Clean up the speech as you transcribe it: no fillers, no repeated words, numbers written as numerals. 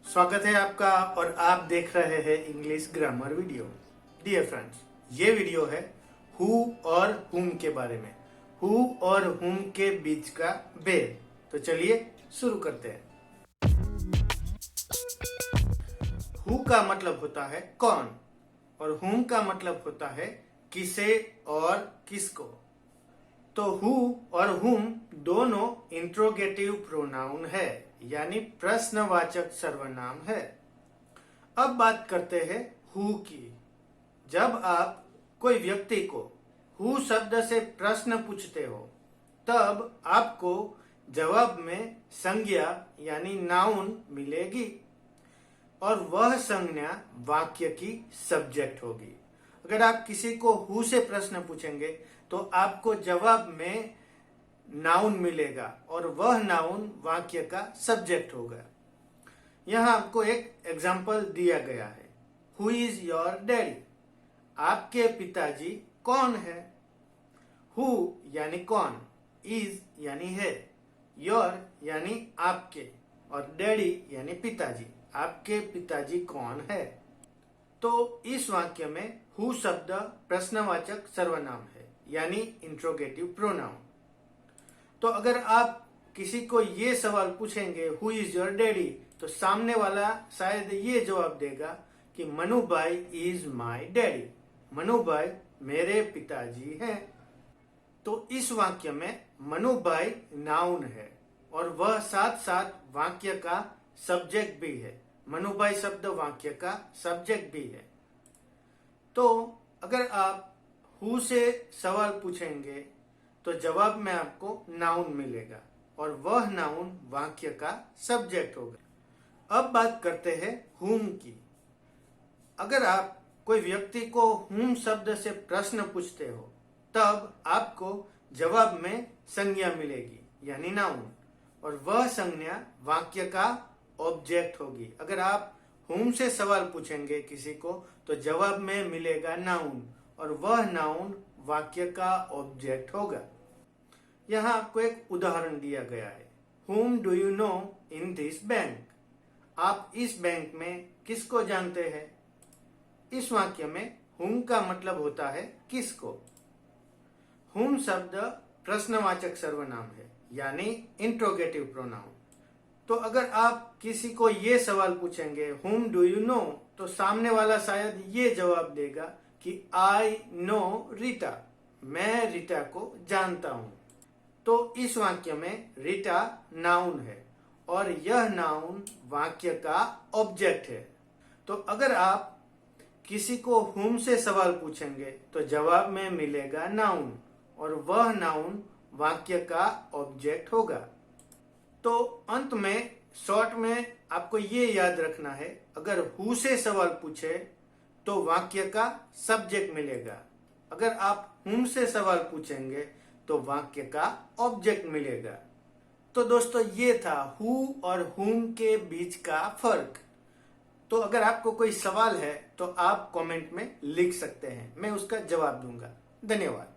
स्वागत है आपका और आप देख रहे हैं English grammar video. Dear friends, ये वीडियो है हु और हुम के बारे में। हु और हुम के बीच का भेद। तो चलिए शुरू करते हैं। हु का मतलब होता है कौन और हुम का मतलब होता है किसे और किसको। तो हु और हुम दोनों इंट्रोगेटिव प्रोनाउन है, यानी प्रश्नवाचक सर्वनाम है। अब बात करते हैं हु की। जब आप कोई व्यक्ति को हु शब्द से प्रश्न पूछते हो, तब आपको जवाब में संज्ञा यानी नाउन मिलेगी और वह संज्ञा वाक्य की सब्जेक्ट होगी। अगर आप किसी को हु से प्रश्न पूछेंगे तो आपको जवाब में नाउन मिलेगा और वह नाउन वाक्य का सब्जेक्ट होगा। यहां आपको एक एग्जाम्पल दिया गया है। Who is your daddy? आपके पिताजी कौन है? हु यानी कौन, इज यानी है, योर यानी आपके और डैडी यानी पिताजी। आपके पिताजी कौन है? तो इस वाक्य में हु शब्द प्रश्नवाचक सर्वनाम है, यानी इंट्रोगेटिव प्रोनाउन। तो अगर आप किसी को ये सवाल पूछेंगे हु इज योर डैडी, तो सामने वाला शायद ये जवाब देगा कि मनु भाई इज माई डैडी। मनु भाई मेरे पिताजी हैं। तो इस वाक्य में मनु भाई नाउन है और वह साथ साथ वाक्य का सब्जेक्ट भी है। मनु भाई शब्द वाक्य का सब्जेक्ट भी है। तो अगर आप हु से सवाल पूछेंगे तो जवाब में आपको नाउन मिलेगा और वह नाउन वाक्य का सब्जेक्ट होगा। अब बात करते हैं हुम की। अगर आप कोई व्यक्ति को हुम शब्द से प्रश्न पूछते हो, तब आपको जवाब में संज्ञा मिलेगी यानी नाउन और वह संज्ञा वाक्य का ऑब्जेक्ट होगी। अगर आप हुम से सवाल पूछेंगे किसी को तो जवाब में मिलेगा नाउन और वह नाउन वाक्य का ऑब्जेक्ट होगा। यहाँ आपको एक उदाहरण दिया गया है। Whom do you know in this bank? आप इस बैंक में किसको जानते हैं? इस वाक्य में whom का मतलब होता है किसको। whom शब्द प्रश्नवाचक सर्वनाम है, यानी इंट्रोगेटिव प्रोनाउन। तो अगर आप किसी को ये सवाल पूछेंगे whom do you know, तो सामने वाला शायद ये जवाब देगा कि I know रीटा, मैं रीटा को जानता हूं। तो इस वाक्य में रीटा नाउन है और यह नाउन वाक्य का ऑब्जेक्ट है। तो अगर आप किसी को whom से सवाल पूछेंगे तो जवाब में मिलेगा नाउन और वह नाउन वाक्य का ऑब्जेक्ट होगा। तो अंत में शॉर्ट में आपको ये याद रखना है, अगर हु से सवाल पूछे तो वाक्य का सब्जेक्ट मिलेगा। अगर आप हुम से सवाल पूछेंगे तो वाक्य का ऑब्जेक्ट मिलेगा। तो दोस्तों, ये था हु और हुम के बीच का फर्क। तो अगर आपको कोई सवाल है तो आप कमेंट में लिख सकते हैं, मैं उसका जवाब दूंगा। धन्यवाद।